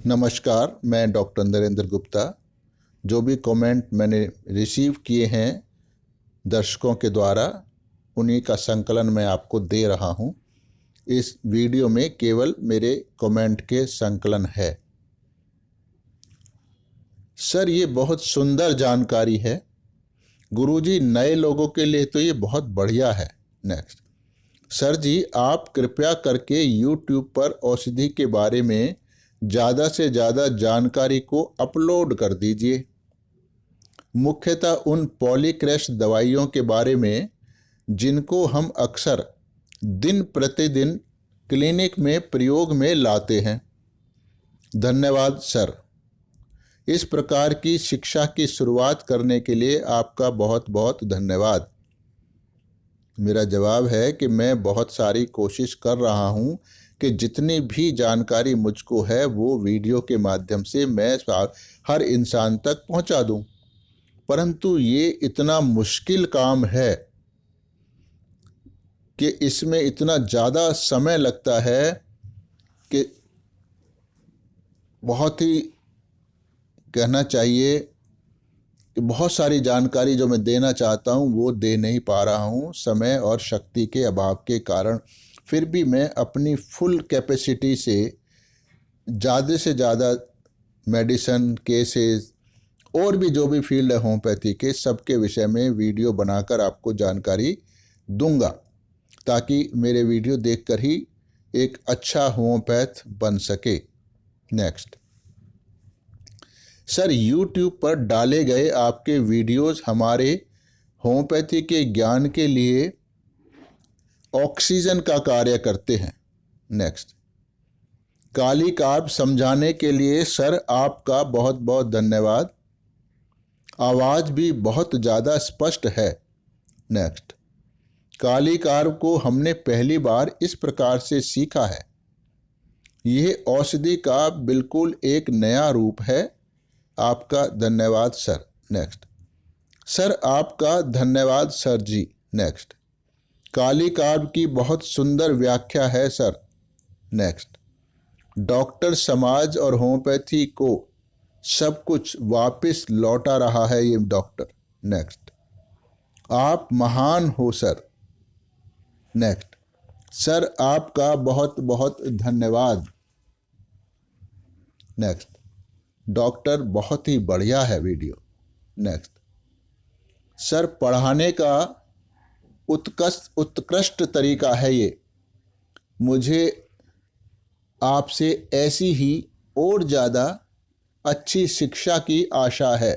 नमस्कार, मैं डॉक्टर नरेंद्र गुप्ता। जो भी कमेंट मैंने रिसीव किए हैं दर्शकों के द्वारा, उन्हीं का संकलन मैं आपको दे रहा हूं। इस वीडियो में केवल मेरे कमेंट के संकलन है। सर, ये बहुत सुंदर जानकारी है गुरुजी, नए लोगों के लिए तो ये बहुत बढ़िया है। नेक्स्ट, सर जी, आप कृपया करके YouTube पर औषधि के बारे में ज़्यादा से ज़्यादा जानकारी को अपलोड कर दीजिए। मुख्यतः उन पॉलीक्रैश दवाइयों के बारे में जिनको हम अक्सर दिन प्रतिदिन क्लिनिक में प्रयोग में लाते हैं। धन्यवाद सर। इस प्रकार की शिक्षा की शुरुआत करने के लिए आपका बहुत बहुत धन्यवाद। मेरा जवाब है कि मैं बहुत सारी कोशिश कर रहा हूं कि जितनी भी जानकारी मुझको है वो वीडियो के माध्यम से मैं हर इंसान तक पहुंचा दूं, परंतु ये इतना मुश्किल काम है कि इसमें इतना ज़्यादा समय लगता है कि बहुत ही कहना चाहिए कि बहुत सारी जानकारी जो मैं देना चाहता हूं वो दे नहीं पा रहा हूं, समय और शक्ति के अभाव के कारण। फिर भी मैं अपनी फुल कैपेसिटी से ज़्यादा मेडिसिन केसेस और भी जो भी फील्ड है होम्योपैथी के, सबके विषय में वीडियो बनाकर आपको जानकारी दूंगा, ताकि मेरे वीडियो देखकर ही एक अच्छा होम्योपैथ बन सके। नेक्स्ट, सर, YouTube पर डाले गए आपके वीडियोस हमारे होम्योपैथी के ज्ञान के लिए ऑक्सीजन का कार्य करते हैं। नेक्स्ट, काली कार्ब समझाने के लिए सर आपका बहुत बहुत धन्यवाद। आवाज़ भी बहुत ज़्यादा स्पष्ट है। नेक्स्ट, काली कार्ब को हमने पहली बार इस प्रकार से सीखा है। यह औषधि का बिल्कुल एक नया रूप है। आपका धन्यवाद सर। नेक्स्ट, सर आपका धन्यवाद सर जी। नेक्स्ट, काली कार्ब की बहुत सुंदर व्याख्या है सर। नेक्स्ट, डॉक्टर समाज और होम्योपैथी को सब कुछ वापस लौटा रहा है ये डॉक्टर। नेक्स्ट, आप महान हो सर। नेक्स्ट, सर आपका बहुत बहुत धन्यवाद। नेक्स्ट, डॉक्टर बहुत ही बढ़िया है वीडियो। नेक्स्ट, सर पढ़ाने का उत्कृष्ट तरीका है ये। मुझे आपसे ऐसी ही और ज़्यादा अच्छी शिक्षा की आशा है।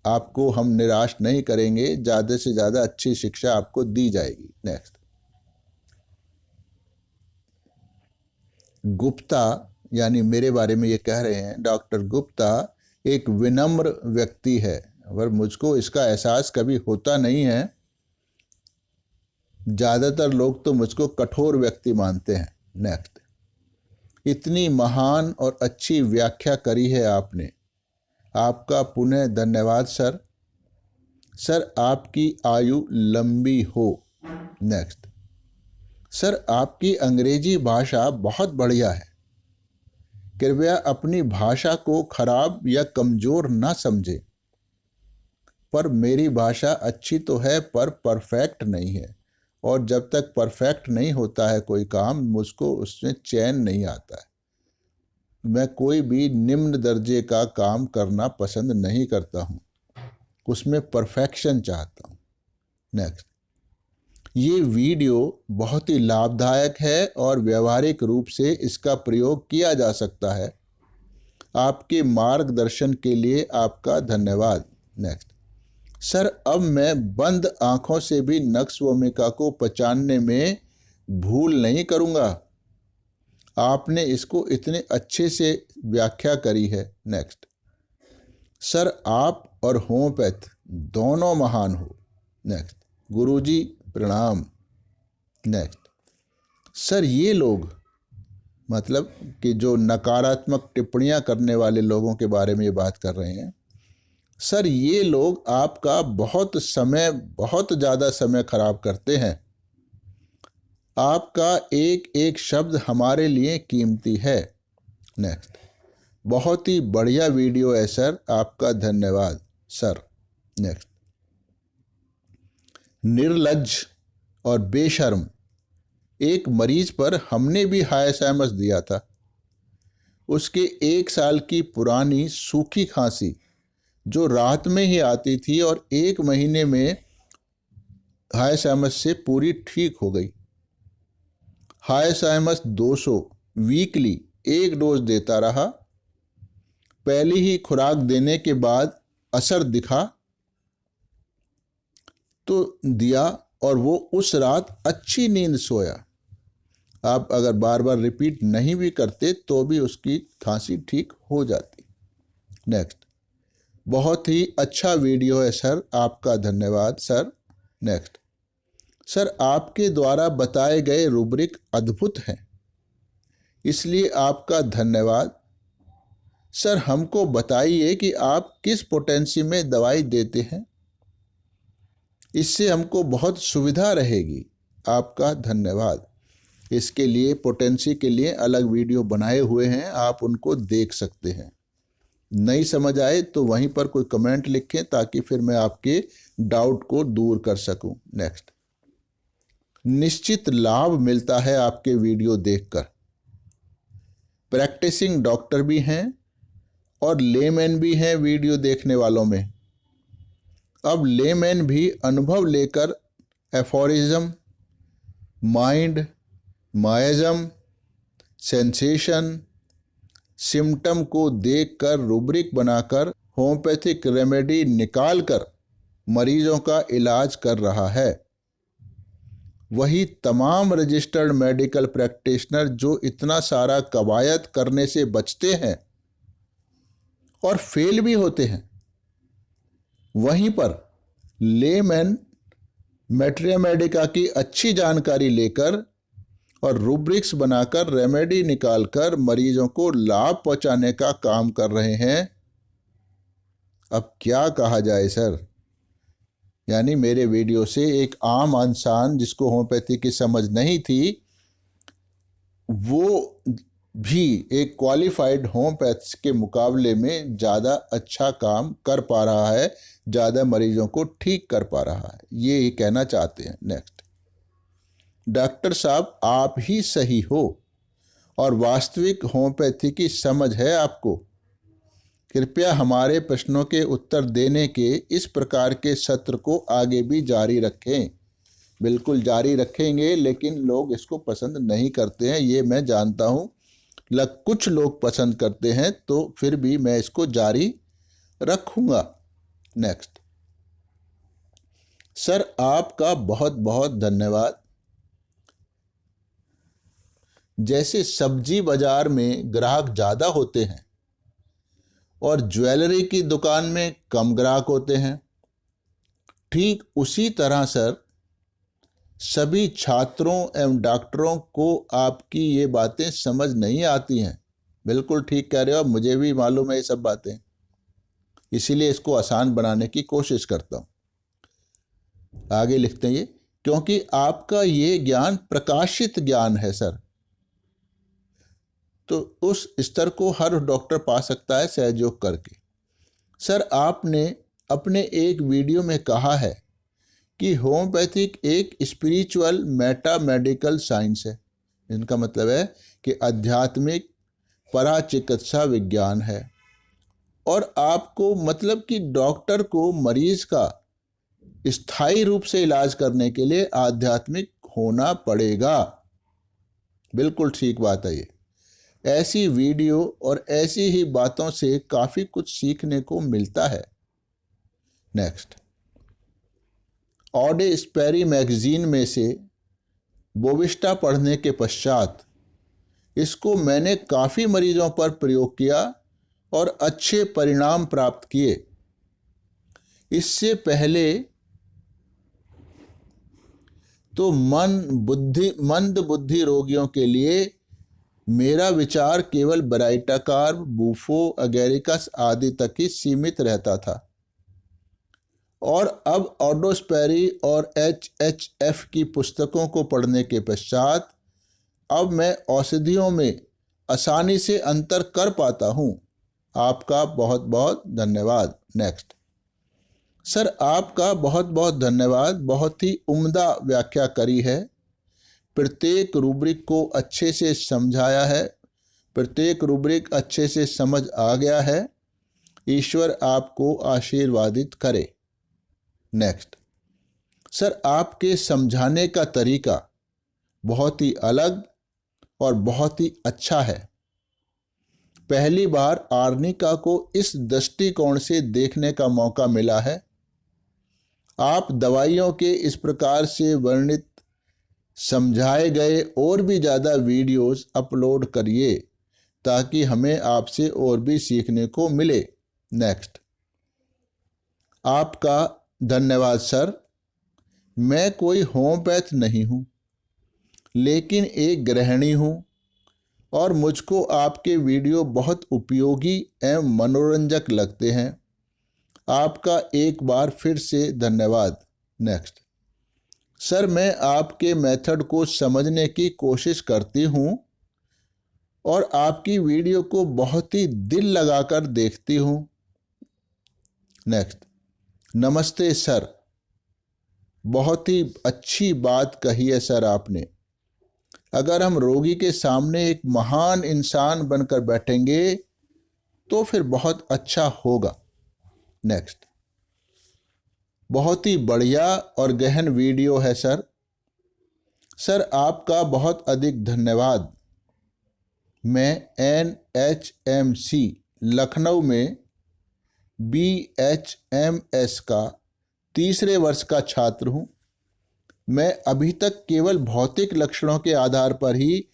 आपको हम निराश नहीं करेंगे, ज़्यादा से ज़्यादा अच्छी शिक्षा आपको दी जाएगी। नेक्स्ट, गुप्ता यानी मेरे बारे में ये कह रहे हैं, डॉक्टर गुप्ता एक विनम्र व्यक्ति है, पर मुझको इसका एहसास कभी होता नहीं है। ज़्यादातर लोग तो मुझको कठोर व्यक्ति मानते हैं। नेक्स्ट, इतनी महान और अच्छी व्याख्या करी है आपने, आपका पुनः धन्यवाद सर। सर आपकी आयु लंबी हो। नेक्स्ट, सर आपकी अंग्रेजी भाषा बहुत बढ़िया है। कृपया अपनी भाषा को खराब या कमज़ोर ना समझें। पर मेरी भाषा अच्छी तो है पर परफेक्ट नहीं है, और जब तक परफेक्ट नहीं होता है कोई काम, मुझको उसमें चैन नहीं आता है। मैं कोई भी निम्न दर्जे का काम करना पसंद नहीं करता हूँ, उसमें परफेक्शन चाहता हूँ। नेक्स्ट, ये वीडियो बहुत ही लाभदायक है और व्यवहारिक रूप से इसका प्रयोग किया जा सकता है। आपके मार्गदर्शन के लिए आपका धन्यवाद। नेक्स्ट, सर अब मैं बंद आँखों से भी नक्श भूमिका को पहचानने में भूल नहीं करूँगा। आपने इसको इतने अच्छे से व्याख्या करी है। नेक्स्ट, सर आप और होम्योपैथ दोनों महान हो। नेक्स्ट, गुरुजी प्रणाम। नेक्स्ट, सर ये लोग मतलब कि जो नकारात्मक टिप्पणियां करने वाले लोगों के बारे में ये बात कर रहे हैं, सर ये लोग आपका बहुत ज़्यादा समय खराब करते हैं। आपका एक एक शब्द हमारे लिए कीमती है। नेक्स्ट, बहुत ही बढ़िया वीडियो है सर, आपका धन्यवाद सर। नेक्स्ट, निर्लज्ज और बेशर्म, एक मरीज पर हमने भी हायसैमस दिया था। उसके 1 साल की पुरानी सूखी खांसी जो रात में ही आती थी और 1 महीने में हायसैमस से पूरी ठीक हो गई। हायसैमस 200 वीकली 1 डोज देता रहा। पहली ही खुराक देने के बाद असर दिखा तो दिया और वो उस रात अच्छी नींद सोया। आप अगर बार बार रिपीट नहीं भी करते तो भी उसकी खांसी ठीक हो जाती। नेक्स्ट, बहुत ही अच्छा वीडियो है सर, आपका धन्यवाद सर। नेक्स्ट, सर आपके द्वारा बताए गए रूब्रिक अद्भुत हैं, इसलिए आपका धन्यवाद। सर हमको बताइए कि आप किस पोटेंसी में दवाई देते हैं, इससे हमको बहुत सुविधा रहेगी। आपका धन्यवाद। इसके लिए पोटेंसी के लिए अलग वीडियो बनाए हुए हैं, आप उनको देख सकते हैं। नहीं समझ आए तो वहीं पर कोई कमेंट लिखें ताकि फिर मैं आपके डाउट को दूर कर सकूं। नेक्स्ट, निश्चित लाभ मिलता है आपके वीडियो देखकर। प्रैक्टिसिंग डॉक्टर भी हैं और लेमैन भी हैं वीडियो देखने वालों में। अब लेमैन भी अनुभव लेकर एफोरिज्म, माइंड, मायज़म, सेंसेशन, सिम्टम को देखकर रूब्रिक बनाकर होम्योपैथिक रेमेडी निकालकर मरीजों का इलाज कर रहा है। वही तमाम रजिस्टर्ड मेडिकल प्रैक्टिशनर जो इतना सारा कवायद करने से बचते हैं और फेल भी होते हैं, वहीं पर लेमैन मैट्रियामेडिका की अच्छी जानकारी लेकर और रूब्रिक्स बनाकर रेमेडी निकालकर मरीजों को लाभ पहुंचाने का काम कर रहे हैं। अब क्या कहा जाए सर, यानी मेरे वीडियो से एक आम इंसान जिसको होम्योपैथी की समझ नहीं थी, वो भी एक क्वालिफाइड होम्योपैथ के मुकाबले में ज़्यादा अच्छा काम कर पा रहा है, ज़्यादा मरीजों को ठीक कर पा रहा है, ये कहना चाहते हैं। नेक्स्ट, डॉक्टर साहब आप ही सही हो और वास्तविक होम्योपैथी की समझ है आपको। कृपया हमारे प्रश्नों के उत्तर देने के इस प्रकार के सत्र को आगे भी जारी रखें। बिल्कुल जारी रखेंगे, लेकिन लोग इसको पसंद नहीं करते हैं, ये मैं जानता हूँ। कुछ लोग पसंद करते हैं तो फिर भी मैं इसको जारी रखूँगा। नेक्स्ट, सर आपका बहुत बहुत धन्यवाद। जैसे सब्जी बाजार में ग्राहक ज़्यादा होते हैं और ज्वेलरी की दुकान में कम ग्राहक होते हैं, ठीक उसी तरह सर सभी छात्रों एवं डॉक्टरों को आपकी ये बातें समझ नहीं आती हैं। बिल्कुल ठीक कह रहे हो, मुझे भी मालूम है ये सब बातें, इसीलिए इसको आसान बनाने की कोशिश करता हूँ। आगे लिखते हैं ये, क्योंकि आपका ये ज्ञान प्रकाशित ज्ञान है सर, तो उस स्तर को हर डॉक्टर पा सकता है सहयोग करके। सर आपने अपने एक वीडियो में कहा है कि होम्योपैथिक एक स्पिरिचुअल मेटा मेडिकल साइंस है। इनका मतलब है कि आध्यात्मिक पराचिकित्सा विज्ञान है, और आपको मतलब कि डॉक्टर को मरीज का स्थायी रूप से इलाज करने के लिए आध्यात्मिक होना पड़ेगा। बिल्कुल ठीक बात है ये। ऐसी वीडियो और ऐसी ही बातों से काफ़ी कुछ सीखने को मिलता है। नेक्स्ट, ऑडे स्पेरी मैगजीन में से बोविस्टा पढ़ने के पश्चात इसको मैंने काफ़ी मरीजों पर प्रयोग किया और अच्छे परिणाम प्राप्त किए। इससे पहले तो मंद बुद्धि रोगियों के लिए मेरा विचार केवल ब्राइटाकार्ब, बूफो, अगेरिकस आदि तक ही सीमित रहता था। और अब ऑडोस्पेरी और HHF की पुस्तकों को पढ़ने के पश्चात अब मैं औषधियों में आसानी से अंतर कर पाता हूँ। आपका बहुत बहुत धन्यवाद। नेक्स्ट। सर, आपका बहुत बहुत धन्यवाद। बहुत ही उम्दा व्याख्या करी है, प्रत्येक रूब्रिक को अच्छे से समझाया है, प्रत्येक रूब्रिक अच्छे से समझ आ गया है। ईश्वर आपको आशीर्वादित करे। नेक्स्ट। सर, आपके समझाने का तरीका बहुत ही अलग और बहुत ही अच्छा है। पहली बार आर्निका को इस दृष्टिकोण से देखने का मौका मिला है। आप दवाइयों के इस प्रकार से वर्णित समझाए गए और भी ज़्यादा वीडियोस अपलोड करिए ताकि हमें आपसे और भी सीखने को मिले। नेक्स्ट। आपका धन्यवाद सर। मैं कोई होम्योपैथ नहीं हूँ, लेकिन एक गृहिणी हूँ और मुझको आपके वीडियो बहुत उपयोगी एवं मनोरंजक लगते हैं। आपका एक बार फिर से धन्यवाद। नेक्स्ट। सर, मैं आपके मेथड को समझने की कोशिश करती हूँ और आपकी वीडियो को बहुत ही दिल लगाकर देखती हूँ। नेक्स्ट। नमस्ते सर, बहुत ही अच्छी बात कही है सर आपने। अगर हम रोगी के सामने एक महान इंसान बनकर बैठेंगे तो फिर बहुत अच्छा होगा। नेक्स्ट। बहुत ही बढ़िया और गहन वीडियो है सर। सर, आपका बहुत अधिक धन्यवाद। मैं NHMC लखनऊ में BHMS का 3रे वर्ष का छात्र हूँ। मैं अभी तक केवल भौतिक लक्षणों के आधार पर ही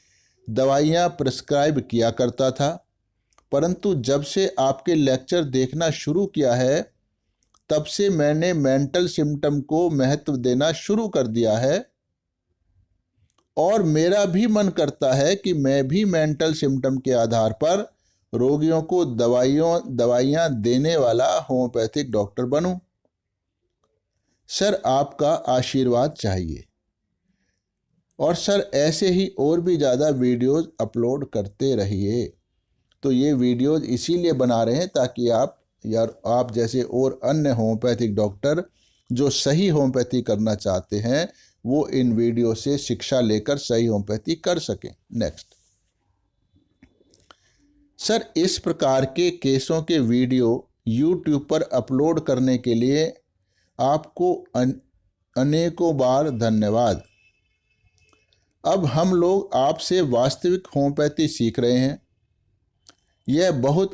दवाइयाँ प्रिस्क्राइब किया करता था, परंतु जब से आपके लेक्चर देखना शुरू किया है तब से मैंने मेंटल सिम्टम को महत्व देना शुरू कर दिया है और मेरा भी मन करता है कि मैं भी मेंटल सिम्टम के आधार पर रोगियों को दवाइयाँ देने वाला होम्योपैथिक डॉक्टर बनूं। सर, आपका आशीर्वाद चाहिए और सर ऐसे ही और भी ज़्यादा वीडियोस अपलोड करते रहिए। तो ये वीडियोस इसीलिए बना रहे हैं ताकि आप जैसे और अन्य होम्योपैथिक डॉक्टर जो सही होम्योपैथी करना चाहते हैं वो इन वीडियो से शिक्षा लेकर सही होम्योपैथी कर सकें। नेक्स्ट। सर, इस प्रकार के केसों के वीडियो YouTube पर अपलोड करने के लिए आपको अनेकों बार धन्यवाद। अब हम लोग आपसे वास्तविक होम्योपैथी सीख रहे हैं। यह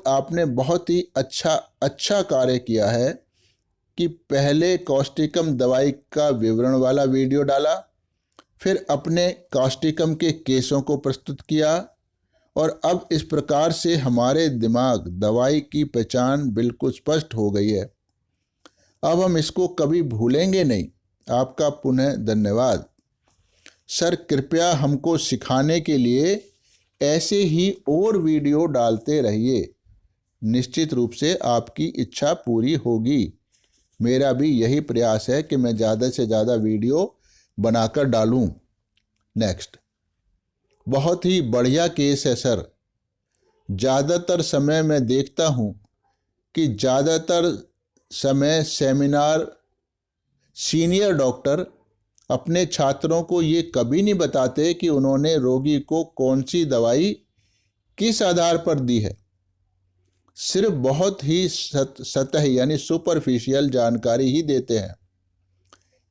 आपने बहुत ही अच्छा कार्य किया है कि पहले कॉस्टिकम दवाई का विवरण वाला वीडियो डाला, फिर अपने कॉस्टिकम के केसों को प्रस्तुत किया और अब इस प्रकार से हमारे दिमाग दवाई की पहचान बिल्कुल स्पष्ट हो गई है। अब हम इसको कभी भूलेंगे नहीं। आपका पुनः धन्यवाद। सर, कृपया हमको सिखाने के लिए ऐसे ही और वीडियो डालते रहिए। निश्चित रूप से आपकी इच्छा पूरी होगी। मेरा भी यही प्रयास है कि मैं ज़्यादा से ज़्यादा वीडियो बनाकर डालूं। नेक्स्ट। बहुत ही बढ़िया केस है सर। ज़्यादातर समय मैं देखता हूँ कि ज़्यादातर समय सेमिनार सीनियर डॉक्टर अपने छात्रों को ये कभी नहीं बताते कि उन्होंने रोगी को कौन सी दवाई किस आधार पर दी है। सिर्फ बहुत ही सतह यानी सुपरफिशियल जानकारी ही देते हैं।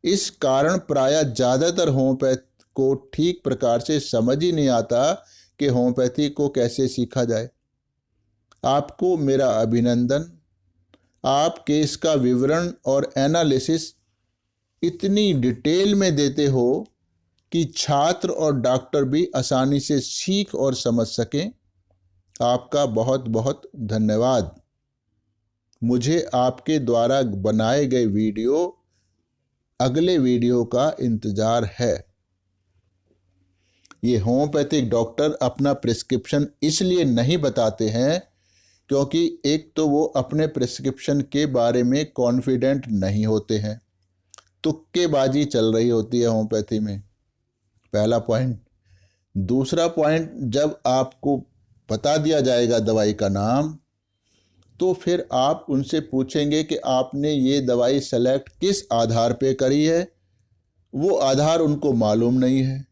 इस कारण प्रायः ज़्यादातर होम्योपैथ को ठीक प्रकार से समझ ही नहीं आता कि होम्योपैथी को कैसे सीखा जाए। आपको मेरा अभिनंदन। आप केस का विवरण और एनालिसिस इतनी डिटेल में देते हो कि छात्र और डॉक्टर भी आसानी से सीख और समझ सकें। आपका बहुत बहुत धन्यवाद। मुझे आपके द्वारा बनाए गए अगले वीडियो का इंतज़ार है। ये होम्योपैथिक डॉक्टर अपना प्रिस्क्रिप्शन इसलिए नहीं बताते हैं क्योंकि एक तो वो अपने प्रिस्क्रिप्शन के बारे में कॉन्फिडेंट नहीं होते हैं, तुक्केबाजी चल रही होती है होम्योपैथी में, पहला पॉइंट। दूसरा पॉइंट, जब आपको बता दिया जाएगा दवाई का नाम, तो फिर आप उनसे पूछेंगे कि आपने ये दवाई सेलेक्ट किस आधार पे करी है, वो आधार उनको मालूम नहीं है,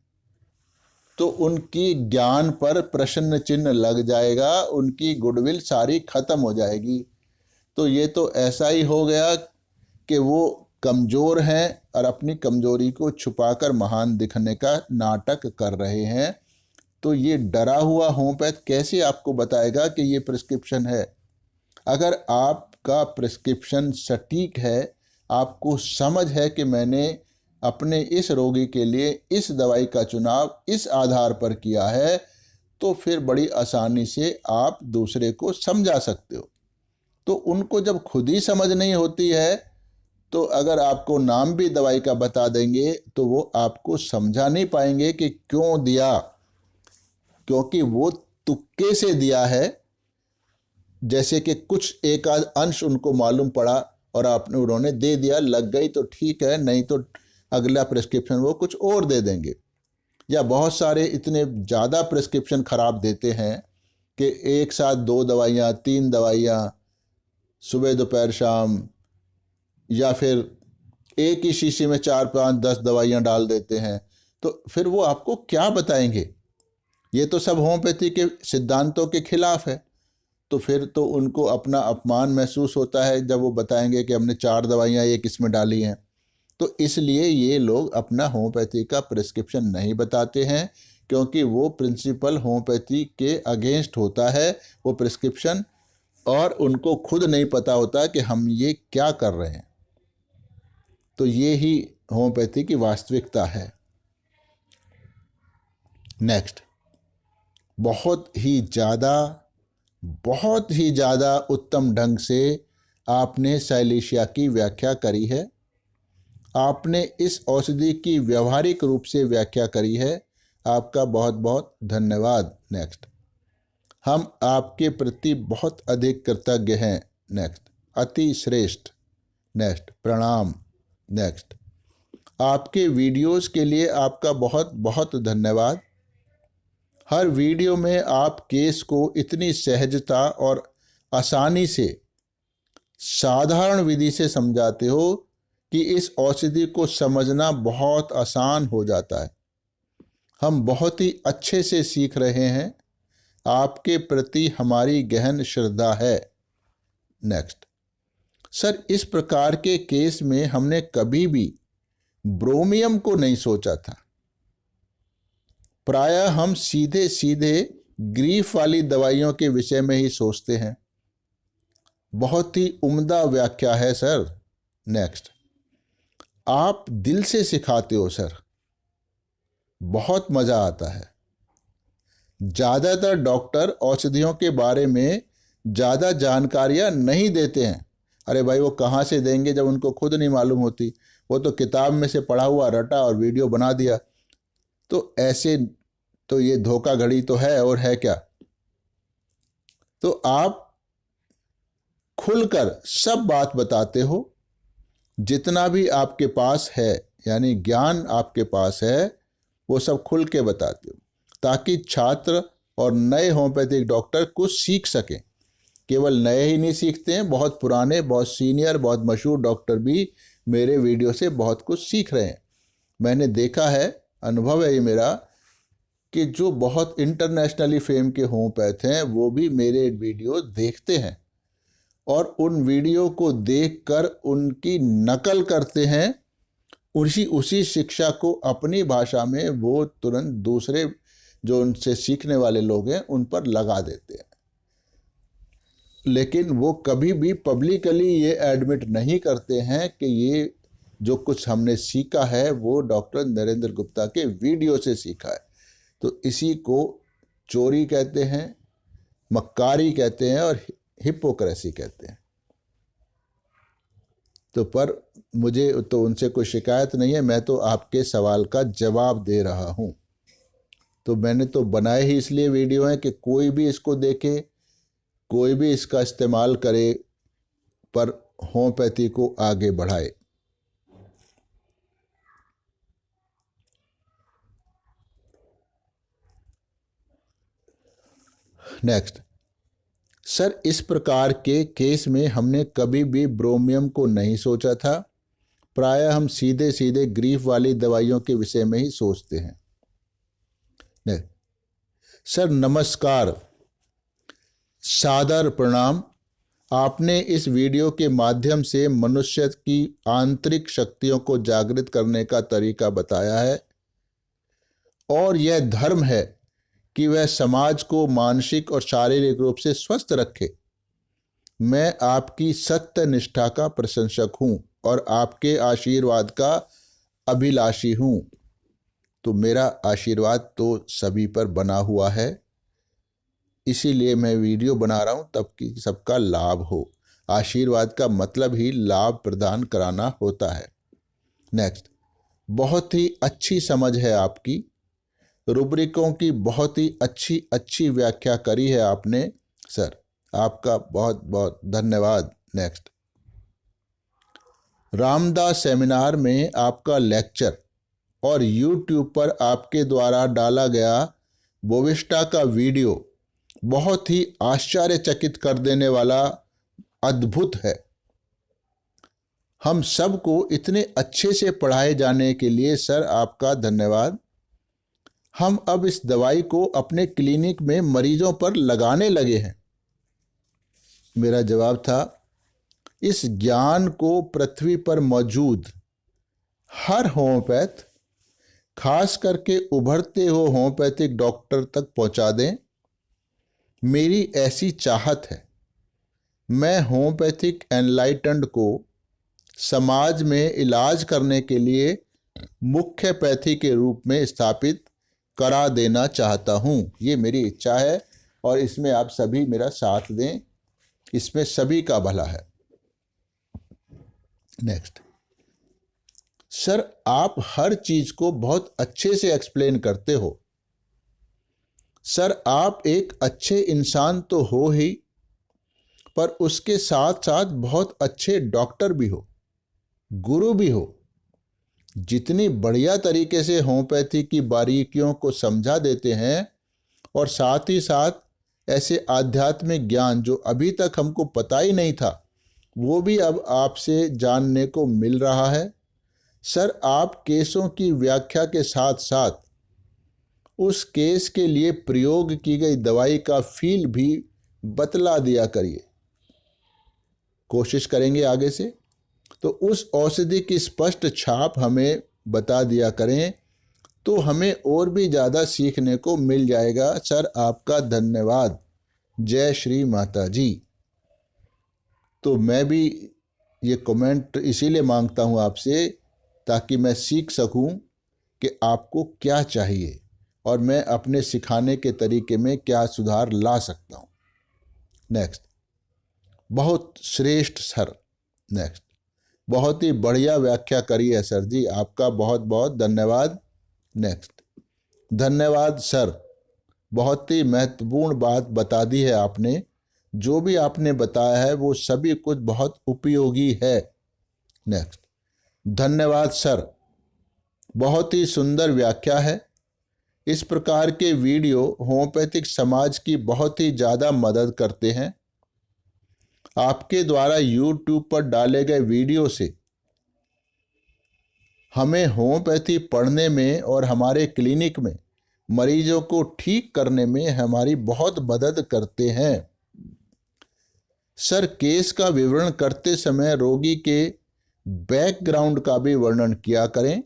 तो उनकी ज्ञान पर प्रश्न चिन्ह लग जाएगा, उनकी गुडविल सारी खत्म हो जाएगी। तो ये तो ऐसा ही हो गया कि वो कमज़ोर हैं और अपनी कमज़ोरी को छुपाकर महान दिखने का नाटक कर रहे हैं। तो ये डरा हुआ होम्योपैथ कैसे आपको बताएगा कि ये प्रिस्क्रिप्शन है? अगर आपका प्रिस्क्रिप्शन सटीक है, आपको समझ है कि मैंने अपने इस रोगी के लिए इस दवाई का चुनाव इस आधार पर किया है, तो फिर बड़ी आसानी से आप दूसरे को समझा सकते हो। तो उनको जब खुद ही समझ नहीं होती है, तो अगर आपको नाम भी दवाई का बता देंगे तो वो आपको समझा नहीं पाएंगे कि क्यों दिया, क्योंकि वो तुक्के से दिया है। जैसे कि कुछ एक आध अंश उनको मालूम पड़ा और आपने उन्होंने दे दिया, लग गई तो ठीक है, नहीं तो अगला प्रिस्क्रिप्शन वो कुछ और दे देंगे। या बहुत सारे इतने ज़्यादा प्रिस्क्रिप्शन ख़राब देते हैं कि एक साथ 2 दवाइयाँ 3 दवाइयाँ सुबह दोपहर शाम, या फिर एक ही शीशी में 4 5 10 दवाइयाँ डाल देते हैं। तो फिर वो आपको क्या बताएंगे? ये तो सब होम्योपैथी के सिद्धांतों के खिलाफ है। तो फिर तो उनको अपना अपमान महसूस होता है जब वो बताएंगे कि हमने 4 दवाइयाँ एक इसमें डाली हैं। तो इसलिए ये लोग अपना होम्योपैथी का प्रिस्क्रिप्शन नहीं बताते हैं, क्योंकि वो प्रिंसिपल होम्योपैथी के अगेंस्ट होता है वो प्रिस्क्रिप्शन, और उनको खुद नहीं पता होता कि हम ये क्या कर रहे हैं। तो ये ही होम्योपैथी की वास्तविकता है। नेक्स्ट, बहुत ही ज़्यादा उत्तम ढंग से आपने साइलेशिया की व्याख्या करी है। आपने इस औषधि की व्यवहारिक रूप से व्याख्या करी है। आपका बहुत बहुत धन्यवाद। नेक्स्ट, हम आपके प्रति बहुत अधिक कृतज्ञ हैं। नेक्स्ट, अति श्रेष्ठ। नेक्स्ट, प्रणाम। नेक्स्ट, आपके वीडियोस के लिए आपका बहुत बहुत धन्यवाद। हर वीडियो में आप केस को इतनी सहजता और आसानी से साधारण विधि से समझाते हो कि इस औषधि को समझना बहुत आसान हो जाता है। हम बहुत ही अच्छे से सीख रहे हैं। आपके प्रति हमारी गहन श्रद्धा है। नेक्स्ट, सर, इस प्रकार के केस में हमने कभी भी ब्रोमियम को नहीं सोचा था। प्रायः हम सीधे सीधे ग्रीफ वाली दवाइयों के विषय में ही सोचते हैं। बहुत ही उम्दा व्याख्या है सर। नेक्स्ट, आप दिल से सिखाते हो सर, बहुत मज़ा आता है। ज़्यादातर डॉक्टर औषधियों के बारे में ज़्यादा जानकारियाँ नहीं देते हैं। अरे भाई, वो कहाँ से देंगे जब उनको खुद नहीं मालूम होती। वो तो किताब में से पढ़ा हुआ रटा और वीडियो बना दिया। तो ऐसे तो ये धोखाधड़ी तो है, और है क्या। तो आप खुलकर सब बात बताते हो, जितना भी आपके पास है, यानी ज्ञान आपके पास है, वो सब खुल के बताते हो, ताकि छात्र और नए होम्योपैथिक डॉक्टर कुछ सीख सकें। केवल नए ही नहीं सीखते हैं, बहुत पुराने, बहुत सीनियर, बहुत मशहूर डॉक्टर भी मेरे वीडियो से बहुत कुछ सीख रहे हैं। मैंने देखा है, अनुभव है ये मेरा, कि जो बहुत इंटरनेशनली फेम के होम्योपैथ हैं वो भी मेरे वीडियो देखते हैं और उन वीडियो को देखकर उनकी नकल करते हैं। उसी शिक्षा को अपनी भाषा में वो तुरंत दूसरे जो उनसे सीखने वाले लोग हैं उन पर लगा देते हैं। लेकिन वो कभी भी पब्लिकली ये एडमिट नहीं करते हैं कि ये जो कुछ हमने सीखा है वो डॉक्टर नरेंद्र गुप्ता के वीडियो से सीखा है। तो इसी को चोरी कहते हैं, मक्कारी कहते हैं और हिपोक्रेसी कहते हैं। तो पर मुझे तो उनसे कोई शिकायत नहीं है, मैं तो आपके सवाल का जवाब दे रहा हूँ। तो मैंने तो बनाए ही इसलिए वीडियो हैं कि कोई भी इसको देखे कोई भी इसका इस्तेमाल करे पर होम्योपैथी को आगे बढ़ाए। नेक्स्ट, सर इस प्रकार के केस में हमने कभी भी ब्रोमियम को नहीं सोचा था। प्रायः हम सीधे सीधे ग्रीफ वाली दवाइयों के विषय में ही सोचते हैं। नेक्स्ट, सर नमस्कार, सादर प्रणाम। आपने इस वीडियो के माध्यम से मनुष्य की आंतरिक शक्तियों को जागृत करने का तरीका बताया है और यह धर्म है कि वह समाज को मानसिक और शारीरिक रूप से स्वस्थ रखे। मैं आपकी सत्य निष्ठा का प्रशंसक हूँ और आपके आशीर्वाद का अभिलाषी हूँ। तो मेरा आशीर्वाद तो सभी पर बना हुआ है, इसीलिए मैं वीडियो बना रहा हूँ तब कि सबका लाभ हो। आशीर्वाद का मतलब ही लाभ प्रदान कराना होता है। नेक्स्ट, बहुत ही अच्छी समझ है आपकी। रूब्रिकों की बहुत ही अच्छी व्याख्या करी है आपने सर, आपका बहुत बहुत धन्यवाद। नेक्स्ट, रामदास सेमिनार में आपका लेक्चर और YouTube पर आपके द्वारा डाला गया बोविस्टा का वीडियो बहुत ही आश्चर्यचकित कर देने वाला अद्भुत है। हम सबको इतने अच्छे से पढ़ाए जाने के लिए सर आपका धन्यवाद। हम अब इस दवाई को अपने क्लिनिक में मरीजों पर लगाने लगे हैं। मेरा जवाब था, इस ज्ञान को पृथ्वी पर मौजूद हर होम्योपैथ, खास करके उभरते हुए होम्योपैथिक डॉक्टर तक पहुंचा दें। मेरी ऐसी चाहत है। मैं होम्योपैथिक एनलाइटेंड को समाज में इलाज करने के लिए मुख्य पैथी के रूप में स्थापित करा देना चाहता हूँ। ये मेरी इच्छा है और इसमें आप सभी मेरा साथ दें, इसमें सभी का भला है। नेक्स्ट, सर आप हर चीज को बहुत अच्छे से एक्सप्लेन करते हो। सर आप एक अच्छे इंसान तो हो ही, पर उसके साथ साथ बहुत अच्छे डॉक्टर भी हो, गुरु भी हो। जितनी बढ़िया तरीके से होम्योपैथी की बारीकियों को समझा देते हैं और साथ ही साथ ऐसे आध्यात्मिक ज्ञान जो अभी तक हमको पता ही नहीं था वो भी अब आपसे जानने को मिल रहा है। सर आप केसों की व्याख्या के साथ साथ उस केस के लिए प्रयोग की गई दवाई का फील भी बतला दिया करिए। कोशिश करेंगे आगे से तो उस औषधि की स्पष्ट छाप हमें बता दिया करें, तो हमें और भी ज़्यादा सीखने को मिल जाएगा। सर आपका धन्यवाद। जय श्री माता जी। तो मैं भी ये कमेंट इसीलिए मांगता हूँ आपसे ताकि मैं सीख सकूँ कि आपको क्या चाहिए और मैं अपने सिखाने के तरीके में क्या सुधार ला सकता हूँ। नेक्स्ट, बहुत श्रेष्ठ सर। नेक्स्ट, बहुत ही बढ़िया व्याख्या करी है सर जी, आपका बहुत बहुत धन्यवाद। नेक्स्ट, धन्यवाद सर, बहुत ही महत्वपूर्ण बात बता दी है आपने। जो भी आपने बताया है वो सभी कुछ बहुत उपयोगी है। नेक्स्ट, धन्यवाद सर, बहुत ही सुंदर व्याख्या है। इस प्रकार के वीडियो होम्योपैथिक समाज की बहुत ही ज़्यादा मदद करते हैं। आपके द्वारा YouTube पर डाले गए वीडियो से हमें होम्योपैथी पढ़ने में और हमारे क्लिनिक में मरीजों को ठीक करने में हमारी बहुत मदद करते हैं। सर केस का विवरण करते समय रोगी के बैकग्राउंड का भी वर्णन किया करें।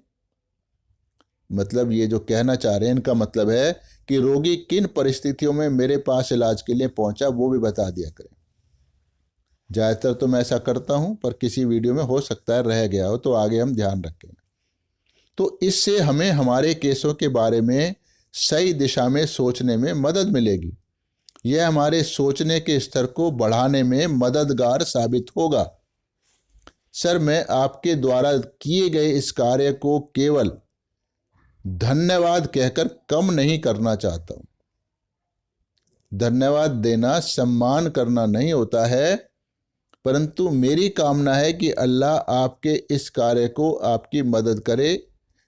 मतलब ये जो कहना चाह रहे हैं इनका मतलब है कि रोगी किन परिस्थितियों में मेरे पास इलाज के लिए पहुंचा वो भी बता दिया करें। ज़्यादातर तो मैं ऐसा करता हूं, पर किसी वीडियो में हो सकता है रह गया हो तो आगे हम ध्यान रखें। तो इससे हमें हमारे केसों के बारे में सही दिशा में सोचने में मदद मिलेगी। यह हमारे सोचने के स्तर को बढ़ाने में मददगार साबित होगा। सर मैं आपके द्वारा किए गए इस कार्य को केवल धन्यवाद कहकर कम नहीं करना चाहता हूं। धन्यवाद देना सम्मान करना नहीं होता है, परंतु मेरी कामना है कि अल्लाह आपके इस कार्य को आपकी मदद करे।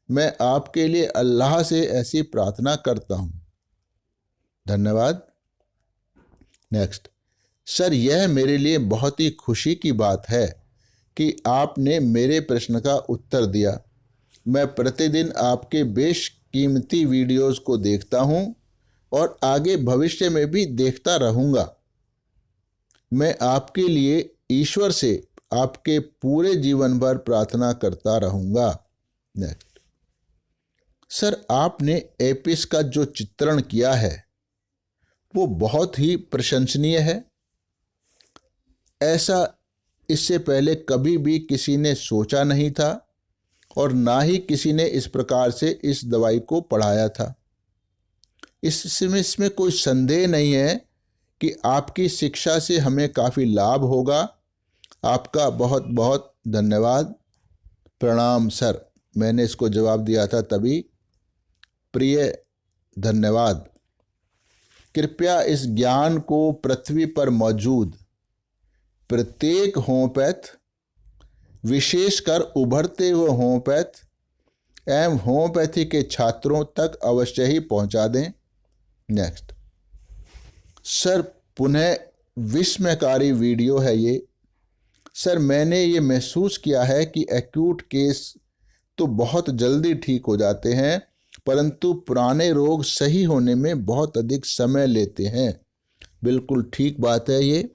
मैं आपके लिए अल्लाह से ऐसी प्रार्थना करता हूँ। धन्यवाद। नेक्स्ट। सर, यह मेरे लिए बहुत ही खुशी की बात है कि आपने मेरे प्रश्न का उत्तर दिया। मैं प्रतिदिन आपके बेशकीमती वीडियोस को देखता हूँ और आगे भविष्य में भी देखता रहूँगा। मैं आपके लिए ईश्वर से आपके पूरे जीवन भर प्रार्थना करता रहूँगा। नेक्स्ट। सर, आपने एपिस का जो चित्रण किया है वो बहुत ही प्रशंसनीय है। ऐसा इससे पहले कभी भी किसी ने सोचा नहीं था और ना ही किसी ने इस प्रकार से इस दवाई को पढ़ाया था। इसमें कोई संदेह नहीं है कि आपकी शिक्षा से हमें काफ़ी लाभ होगा। आपका बहुत बहुत धन्यवाद। प्रणाम सर। मैंने इसको जवाब दिया था तभी। प्रिय धन्यवाद। कृपया इस ज्ञान को पृथ्वी पर मौजूद प्रत्येक होम्योपैथ, विशेषकर उभरते हुए होम्योपैथ एवं होम्योपैथी के छात्रों तक अवश्य ही पहुंचा दें। नेक्स्ट। सर, पुनः विस्मयकारी वीडियो है ये। सर, मैंने ये महसूस किया है कि एक्यूट केस तो बहुत जल्दी ठीक हो जाते हैं, परंतु पुराने रोग सही होने में बहुत अधिक समय लेते हैं। बिल्कुल ठीक बात है ये।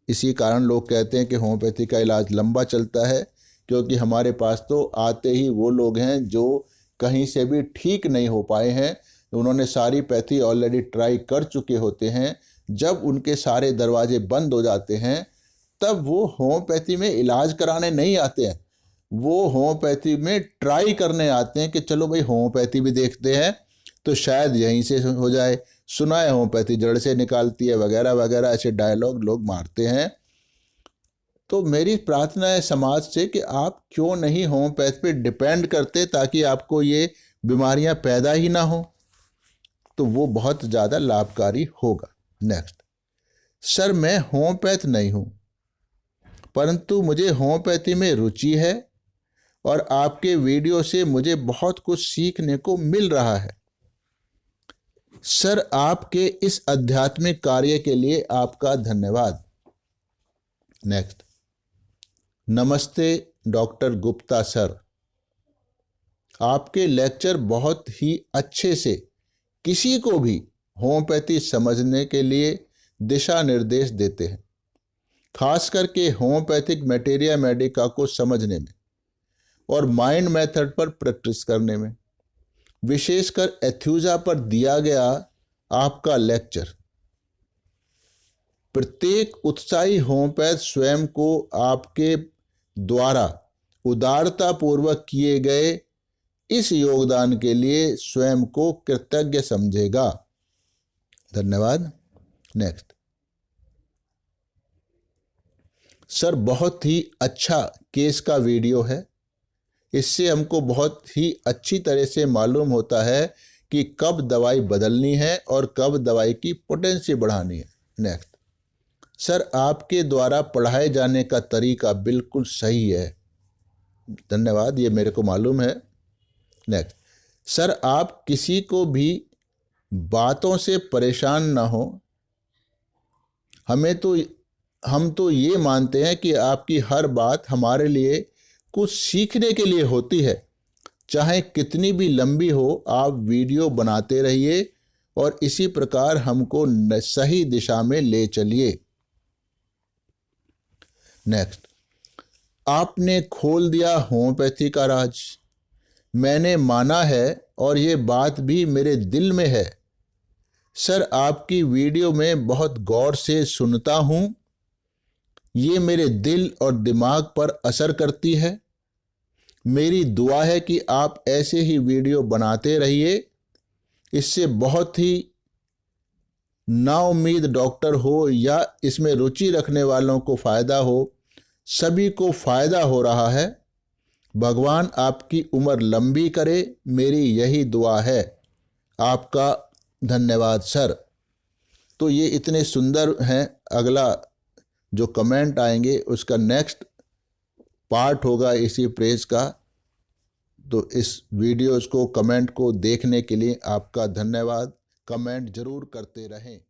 इसी कारण लोग कहते हैं कि होम्योपैथी का इलाज लंबा चलता है, क्योंकि हमारे पास तो आते ही वो लोग हैं जो कहीं से भी ठीक नहीं हो पाए हैं। उन्होंने सारी पैथी ऑलरेडी ट्राई कर चुके होते हैं। जब उनके सारे दरवाजे बंद हो जाते हैं तब वो होम्योपैथी में इलाज कराने नहीं आते हैं, वो होम्योपैथी में ट्राई करने आते हैं कि चलो भाई होम्योपैथी भी देखते हैं तो शायद यहीं से हो जाए। सुना है होम्योपैथी जड़ से निकालती है वगैरह वगैरह, ऐसे डायलॉग लोग मारते हैं। तो मेरी प्रार्थना है समाज से कि आप क्यों नहीं होम्योपैथ पे डिपेंड करते, ताकि आपको ये बीमारियां पैदा ही ना हो, तो वो बहुत ज़्यादा लाभकारी होगा। नेक्स्ट। सर, मैं होम्योपैथ नहीं हूँ, परंतु मुझे होम्योपैथी में रुचि है और आपके वीडियो से मुझे बहुत कुछ सीखने को मिल रहा है। सर, आपके इस आध्यात्मिक कार्य के लिए आपका धन्यवाद। नेक्स्ट। नमस्ते डॉक्टर गुप्ता सर, आपके लेक्चर बहुत ही अच्छे से किसी को भी होम्योपैथी समझने के लिए दिशा निर्देश देते हैं, खास करके होम्योपैथिक मटेरिया मेडिका को समझने में और माइंड मेथड पर प्रैक्टिस करने में। विशेषकर एथ्यूजा पर दिया गया आपका लेक्चर प्रत्येक उत्साही होम्योपैथ स्वयं को आपके द्वारा उदारतापूर्वक किए गए इस योगदान के लिए स्वयं को कृतज्ञ समझेगा। धन्यवाद। नेक्स्ट। सर, बहुत ही अच्छा केस का वीडियो है। इससे हमको बहुत ही अच्छी तरह से मालूम होता है कि कब दवाई बदलनी है और कब दवाई की पोटेंसी बढ़ानी है। नेक्स्ट। सर, आपके द्वारा पढ़ाए जाने का तरीका बिल्कुल सही है। धन्यवाद, ये मेरे को मालूम है। नेक्स्ट। सर, आप किसी को भी बातों से परेशान ना हो। हम तो ये मानते हैं कि आपकी हर बात हमारे लिए कुछ सीखने के लिए होती है। चाहे कितनी भी लंबी हो, आप वीडियो बनाते रहिए और इसी प्रकार हमको सही दिशा में ले चलिए। नेक्स्ट। आपने खोल दिया होम्योपैथी का राज। मैंने माना है और ये बात भी मेरे दिल में है। सर, आपकी वीडियो में बहुत गौर से सुनता हूँ। ये मेरे दिल और दिमाग पर असर करती है। मेरी दुआ है कि आप ऐसे ही वीडियो बनाते रहिए। इससे बहुत ही नाउम्मीद डॉक्टर हो या इसमें रुचि रखने वालों को फ़ायदा हो, सभी को फ़ायदा हो रहा है। भगवान आपकी उम्र लंबी करे, मेरी यही दुआ है। आपका धन्यवाद सर। तो ये इतने सुंदर हैं। अगला जो कमेंट आएंगे उसका नेक्स्ट पार्ट होगा इसी प्रेज का। तो इस वीडियोस को, कमेंट को देखने के लिए आपका धन्यवाद। कमेंट जरूर करते रहें।